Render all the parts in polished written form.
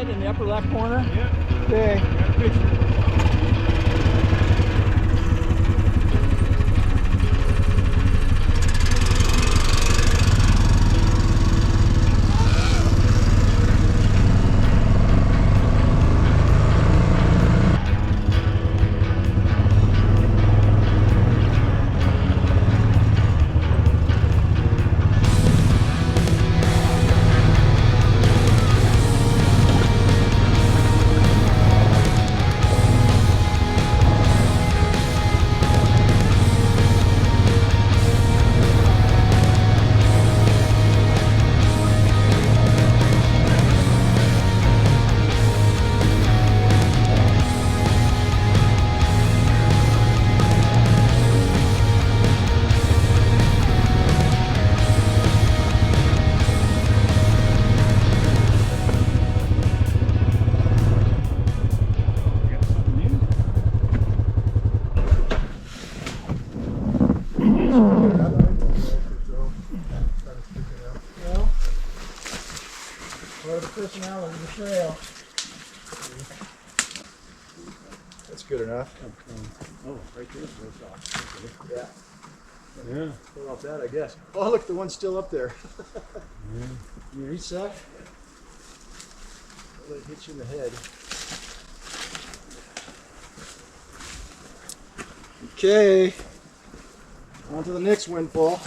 ahead in the upper left corner? Yeah. Okay. Got a picture. What are the personality of the trail? That's good enough. Oh, right there. Yeah. Yeah. Pull off that, I guess. Oh, look, the one's still up there. Yeah. You reach that? Let it hit you in the head. Okay. On to the next windfall.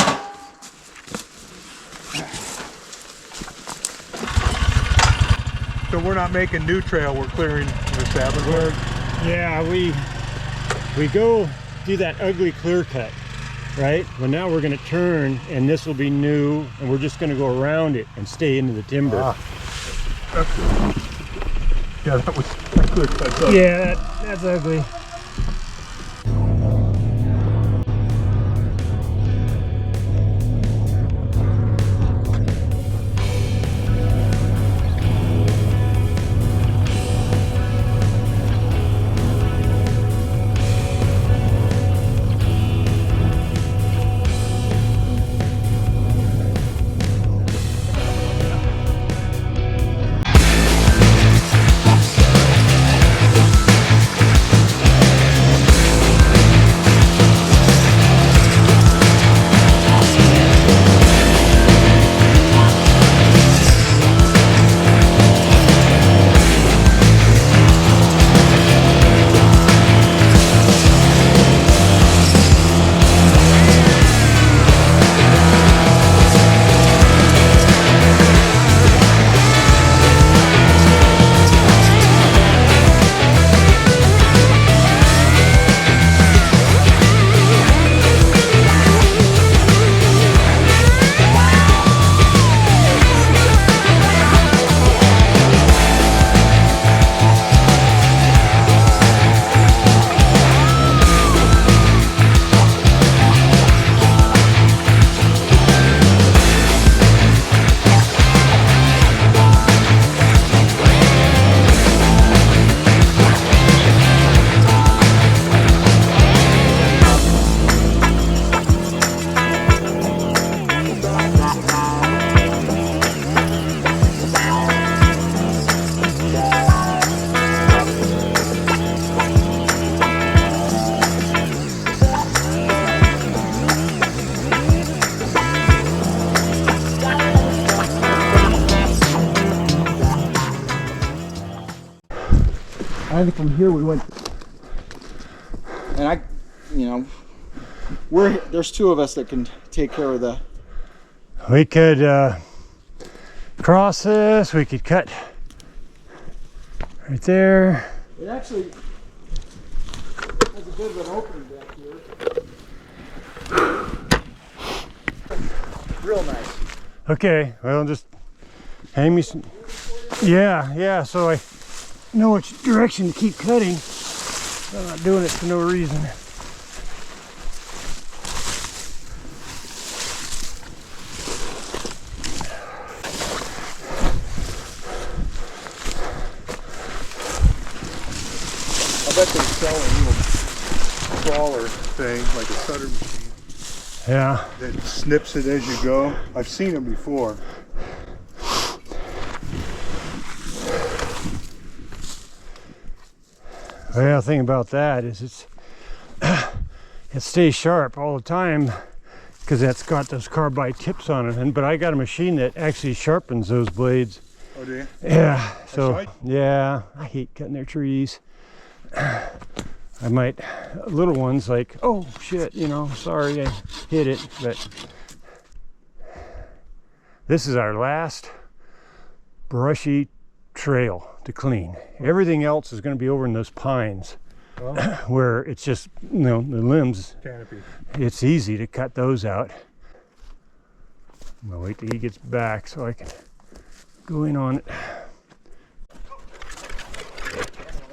So we're not making new trail, we're clearing the established. Yeah, we go do that ugly clear cut, right? Well, now we're going to turn, and this will be new, and we're just going to go around it and stay into the timber. Yeah, that was a clear cut. Yeah, that's ugly. I think from here we went, and there's two of us that can take care of the. We could cross this, we could cut right there. It actually has a bit of an opening back here. Real nice. Okay, well, just hang me some. Yeah, so I know which direction to keep cutting. I'm not doing it for no reason. I bet they sell a little crawler thing, like a cutter machine, Yeah. that snips it as you go. I've seen them before. Yeah, the thing about that is it stays sharp all the time because that's got those carbide tips on it. But I got a machine that actually sharpens those blades. Oh, do you? Yeah, so right. yeah, I hate cutting their trees. I might, little ones like, oh shit, you know, sorry I hit it, but this is our last brushy trail to clean. Everything else is going to be over in those pines where it's just, you know, the limbs, Canopy. it's easy to cut those out. I'm gonna wait till he gets back so I can go in on it.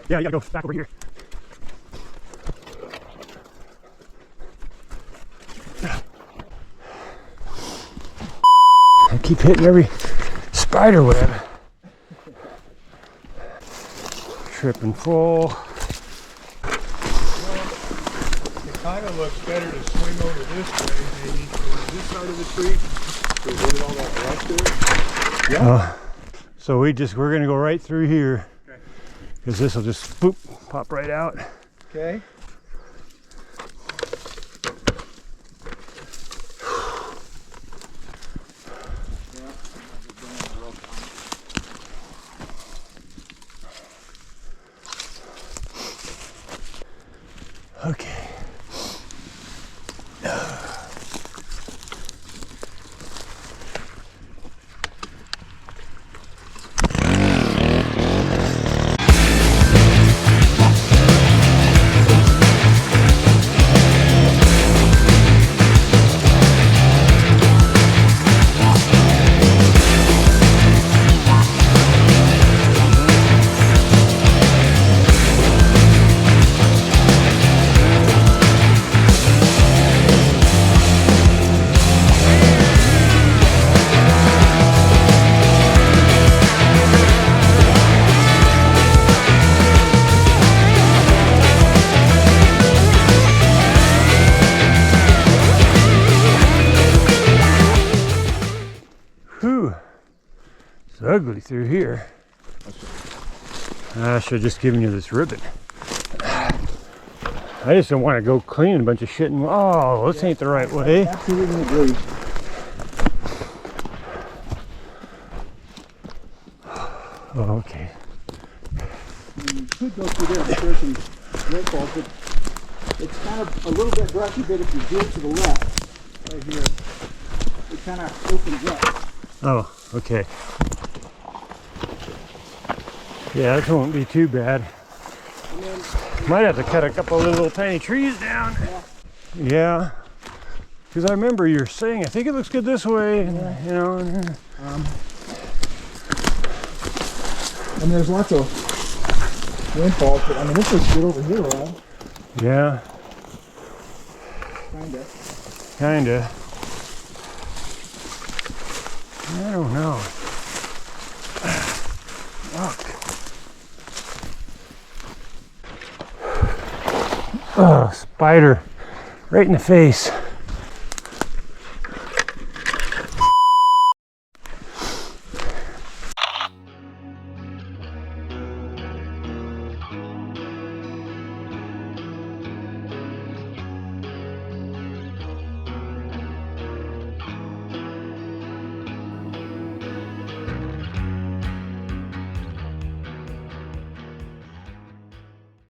Yeah, you gotta go back over here. I keep hitting every spider web. Trip and fall. It kind of looks better to swing over this way, maybe, over this side of the tree. To avoid all that brush there. Yeah. So we're gonna go right through here. Okay. Because this will just boop, pop right out. Okay. Okay. Whew. It's ugly through here. I should have just given you this ribbon. I just don't want to go cleaning a bunch of shit and, oh, this ain't the right way. Absolutely agree. Oh, okay. You could go through there, but there's some rainfall, but it's kind of a little bit brushy, but if you do it to the left, right here, it kind of opens up. Oh, okay. Yeah, this won't be too bad. And then, Might have to cut a couple of little tiny trees down. Yeah. Because I remember you're saying, I think it looks good this way, and, you know. and there's lots of rainfall, but I mean, this looks good over here, Rod. Yeah, kinda. I don't know. Fuck. Oh, spider. Right in the face.